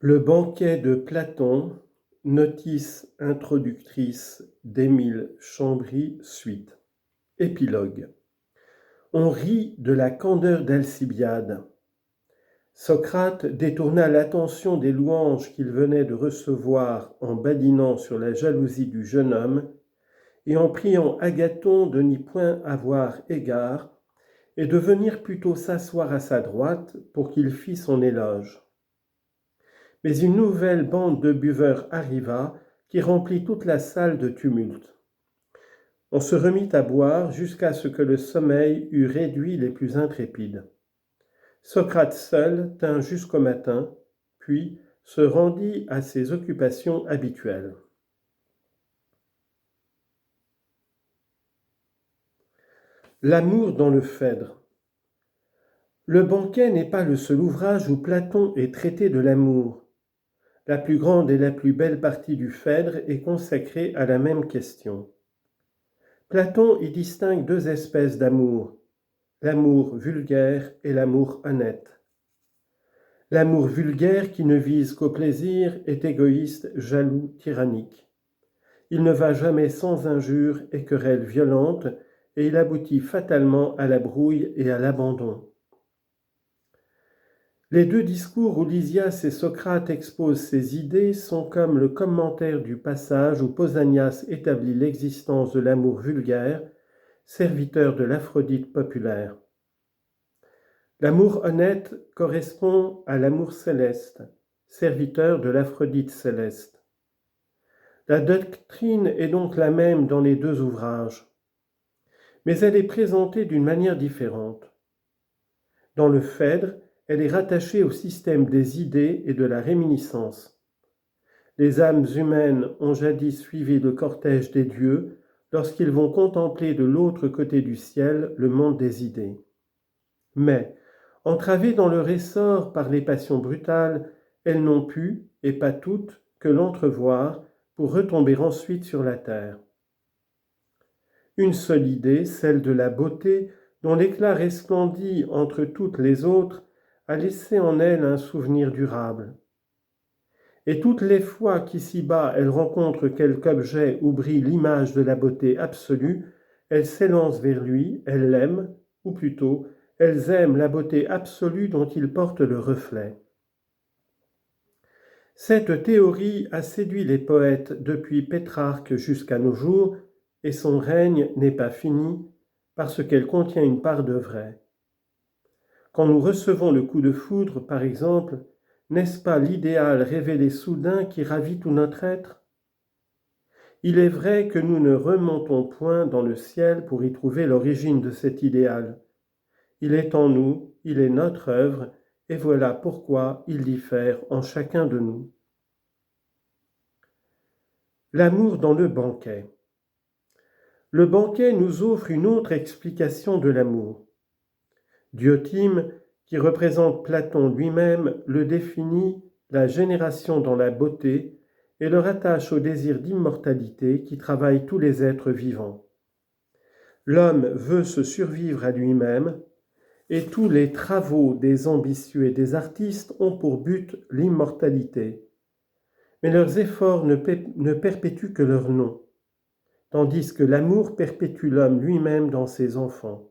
Le banquet de Platon, notice introductrice d'Émile Chambry, suite. Épilogue. On rit de la candeur d'Alcibiade. Socrate détourna l'attention des louanges qu'il venait de recevoir en badinant sur la jalousie du jeune homme et en priant Agathon de n'y point avoir égard et de venir plutôt s'asseoir à sa droite pour qu'il fît son éloge. Mais une nouvelle bande de buveurs arriva qui remplit toute la salle de tumulte. On se remit à boire jusqu'à ce que le sommeil eût réduit les plus intrépides. Socrate seul tint jusqu'au matin, puis se rendit à ses occupations habituelles. L'amour dans le Phèdre. Le banquet n'est pas le seul ouvrage où Platon est traité de l'amour. La plus grande et la plus belle partie du Phèdre est consacrée à la même question. Platon y distingue deux espèces d'amour, l'amour vulgaire et l'amour honnête. L'amour vulgaire qui ne vise qu'au plaisir est égoïste, jaloux, tyrannique. Il ne va jamais sans injures et querelles violentes et il aboutit fatalement à la brouille et à l'abandon. Les deux discours où Lysias et Socrate exposent ces idées sont comme le commentaire du passage où Pausanias établit l'existence de l'amour vulgaire, serviteur de l'Aphrodite populaire. L'amour honnête correspond à l'amour céleste, serviteur de l'Aphrodite céleste. La doctrine est donc la même dans les deux ouvrages, mais elle est présentée d'une manière différente. Dans le Phèdre, elle est rattachée au système des idées et de la réminiscence. Les âmes humaines ont jadis suivi le cortège des dieux lorsqu'ils vont contempler de l'autre côté du ciel le monde des idées. Mais, entravées dans leur essor par les passions brutales, elles n'ont pu, et pas toutes, que l'entrevoir pour retomber ensuite sur la terre. Une seule idée, celle de la beauté, dont l'éclat resplendit entre toutes les autres, a laissé en elle un souvenir durable. Et toutes les fois qu'ici-bas elle rencontre quelque objet où brille l'image de la beauté absolue, elle s'élance vers lui, elle l'aime, ou plutôt, elles aiment la beauté absolue dont il porte le reflet. Cette théorie a séduit les poètes depuis Pétrarque jusqu'à nos jours, et son règne n'est pas fini, parce qu'elle contient une part de vrai. Quand nous recevons le coup de foudre, par exemple, n'est-ce pas l'idéal révélé soudain qui ravit tout notre être ? Il est vrai que nous ne remontons point dans le ciel pour y trouver l'origine de cet idéal. Il est en nous, il est notre œuvre, et voilà pourquoi il diffère en chacun de nous. L'amour dans le banquet. Le banquet nous offre une autre explication de l'amour. Diotime, qui représente Platon lui-même, le définit la génération dans la beauté et le rattache au désir d'immortalité qui travaille tous les êtres vivants. L'homme veut se survivre à lui-même et tous les travaux des ambitieux et des artistes ont pour but l'immortalité. Mais leurs efforts ne perpétuent que leur nom, tandis que l'amour perpétue l'homme lui-même dans ses enfants.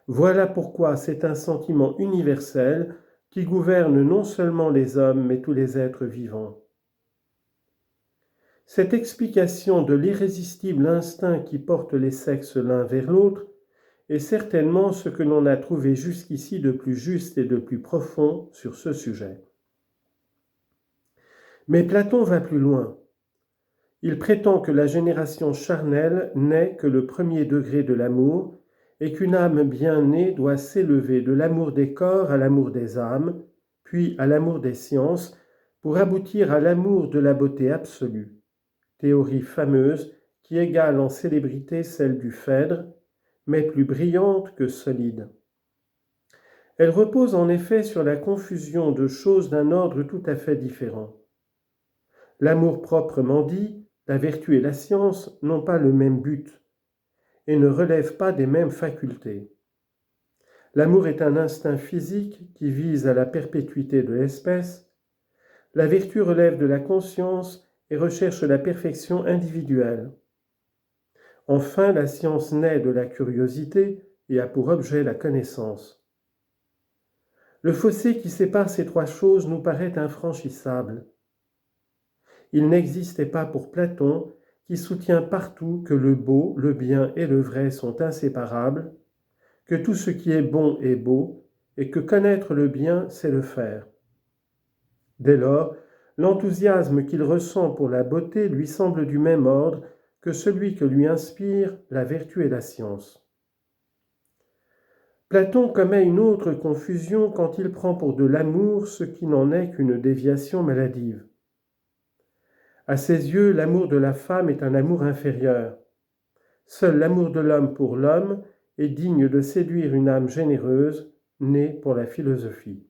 Voilà pourquoi c'est un sentiment universel qui gouverne non seulement les hommes, mais tous les êtres vivants. Cette explication de l'irrésistible instinct qui porte les sexes l'un vers l'autre est certainement ce que l'on a trouvé jusqu'ici de plus juste et de plus profond sur ce sujet. Mais Platon va plus loin. Il prétend que la génération charnelle n'est que le premier degré de l'amour et qu'une âme bien née doit s'élever de l'amour des corps à l'amour des âmes, puis à l'amour des sciences, pour aboutir à l'amour de la beauté absolue, théorie fameuse qui égale en célébrité celle du Phèdre, mais plus brillante que solide. Elle repose en effet sur la confusion de choses d'un ordre tout à fait différent. L'amour proprement dit, la vertu et la science n'ont pas le même but et ne relèvent pas des mêmes facultés. L'amour est un instinct physique qui vise à la perpétuité de l'espèce, La vertu relève de la conscience et recherche la perfection individuelle. Enfin, la science naît de la curiosité et a pour objet la connaissance. Le fossé qui sépare ces trois choses nous paraît infranchissable. Il n'existait pas pour Platon, qui soutient partout que le beau, le bien et le vrai sont inséparables, que tout ce qui est bon est beau, et que connaître le bien, c'est le faire. Dès lors, l'enthousiasme qu'il ressent pour la beauté lui semble du même ordre que celui que lui inspire la vertu et la science. Platon commet une autre confusion quand il prend pour de l'amour ce qui n'en est qu'une déviation maladive. À ses yeux, l'amour de la femme est un amour inférieur. Seul l'amour de l'homme pour l'homme est digne de séduire une âme généreuse, née pour la philosophie.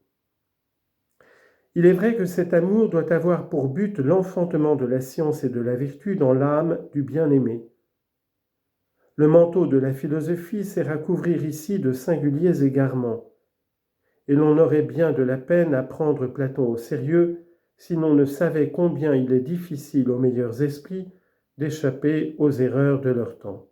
Il est vrai que cet amour doit avoir pour but l'enfantement de la science et de la vertu dans l'âme du bien-aimé. Le manteau de la philosophie sert à couvrir ici de singuliers égarements, et l'on aurait bien de la peine à prendre Platon au sérieux si l'on ne savait combien il est difficile aux meilleurs esprits d'échapper aux erreurs de leur temps.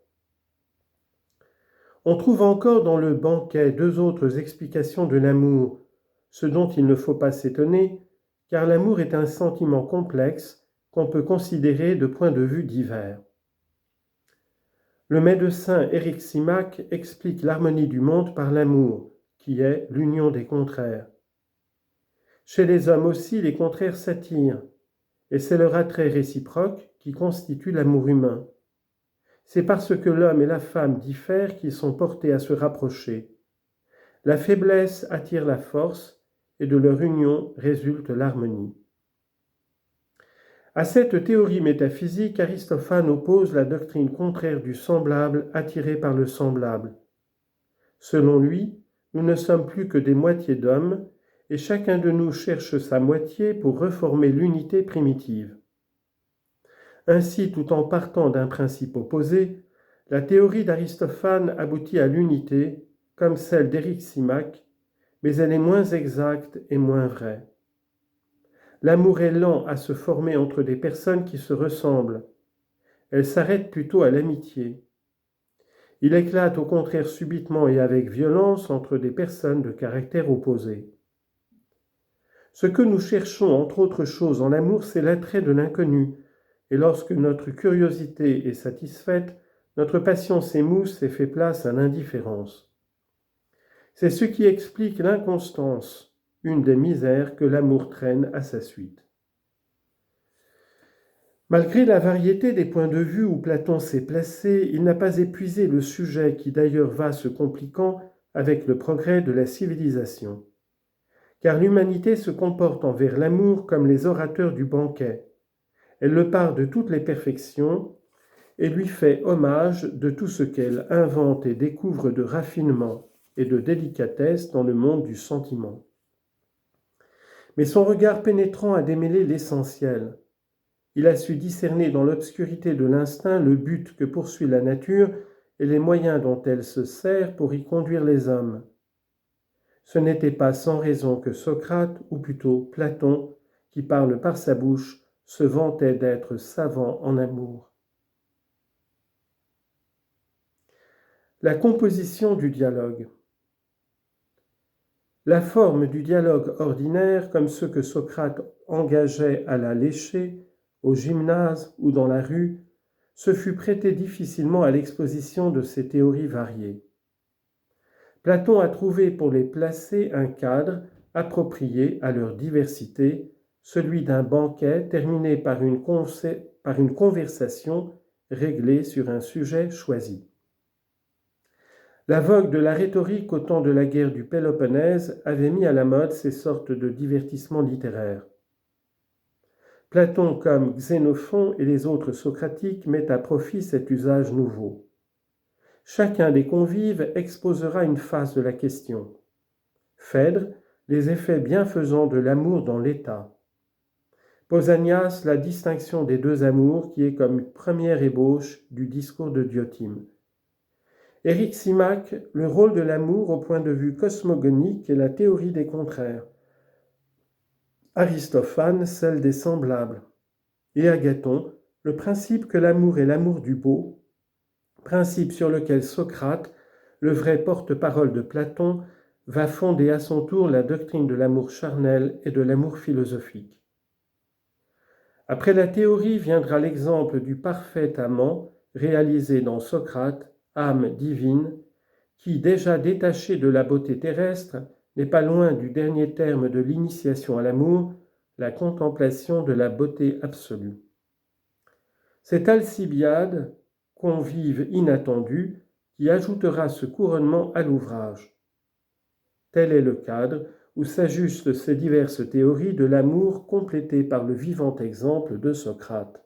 On trouve encore dans le banquet deux autres explications de l'amour, ce dont il ne faut pas s'étonner, car l'amour est un sentiment complexe qu'on peut considérer de points de vue divers. Le médecin Eryximach explique l'harmonie du monde par l'amour, qui est l'union des contraires. Chez les hommes aussi, les contraires s'attirent, et c'est leur attrait réciproque qui constitue l'amour humain. C'est parce que l'homme et la femme diffèrent qu'ils sont portés à se rapprocher. La faiblesse attire la force, et de leur union résulte l'harmonie. À cette théorie métaphysique, Aristophane oppose la doctrine contraire du semblable attiré par le semblable. Selon lui, nous ne sommes plus que des moitiés d'hommes, et chacun de nous cherche sa moitié pour reformer l'unité primitive. Ainsi, tout en partant d'un principe opposé, la théorie d'Aristophane aboutit à l'unité, comme celle d'Eryximach, mais elle est moins exacte et moins vraie. L'amour est lent à se former entre des personnes qui se ressemblent. Elle s'arrête plutôt à l'amitié. Il éclate au contraire subitement et avec violence entre des personnes de caractère opposé. Ce que nous cherchons, entre autres choses, en l'amour, c'est l'attrait de l'inconnu, et lorsque notre curiosité est satisfaite, notre passion s'émousse et fait place à l'indifférence. C'est ce qui explique l'inconstance, une des misères que l'amour traîne à sa suite. Malgré la variété des points de vue où Platon s'est placé, il n'a pas épuisé le sujet qui d'ailleurs va se compliquant avec le progrès de la civilisation. Car l'humanité se comporte envers l'amour comme les orateurs du banquet. Elle le parle de toutes les perfections et lui fait hommage de tout ce qu'elle invente et découvre de raffinement et de délicatesse dans le monde du sentiment. Mais son regard pénétrant a démêlé l'essentiel. Il a su discerner dans l'obscurité de l'instinct le but que poursuit la nature et les moyens dont elle se sert pour y conduire les hommes. Ce n'était pas sans raison que Socrate, ou plutôt Platon, qui parle par sa bouche, se vantait d'être savant en amour. La composition du dialogue. La forme du dialogue ordinaire, comme ceux que Socrate engageait à la lécher, au gymnase ou dans la rue, se fut prêtée difficilement à l'exposition de ces théories variées. Platon a trouvé pour les placer un cadre approprié à leur diversité, celui d'un banquet terminé par une conversation réglée sur un sujet choisi. La vogue de la rhétorique au temps de la guerre du Péloponnèse avait mis à la mode ces sortes de divertissements littéraires. Platon comme Xénophon et les autres socratiques mettent à profit cet usage nouveau. Chacun des convives exposera une face de la question. Phèdre, les effets bienfaisants de l'amour dans l'État. Pausanias, la distinction des deux amours qui est comme première ébauche du discours de Diotime. Eryximach, le rôle de l'amour au point de vue cosmogonique et la théorie des contraires. Aristophane celle des semblables, et Agathon le principe que l'amour est l'amour du beau, principe sur lequel Socrate, le vrai porte-parole de Platon, va fonder à son tour la doctrine de l'amour charnel et de l'amour philosophique. Après la théorie viendra l'exemple du parfait amant réalisé dans Socrate, âme divine, qui, déjà détaché de la beauté terrestre, n'est pas loin du dernier terme de l'initiation à l'amour, la contemplation de la beauté absolue. C'est Alcibiade, convive inattendu, qui ajoutera ce couronnement à l'ouvrage. Tel est le cadre où s'ajustent ces diverses théories de l'amour complétées par le vivant exemple de Socrate.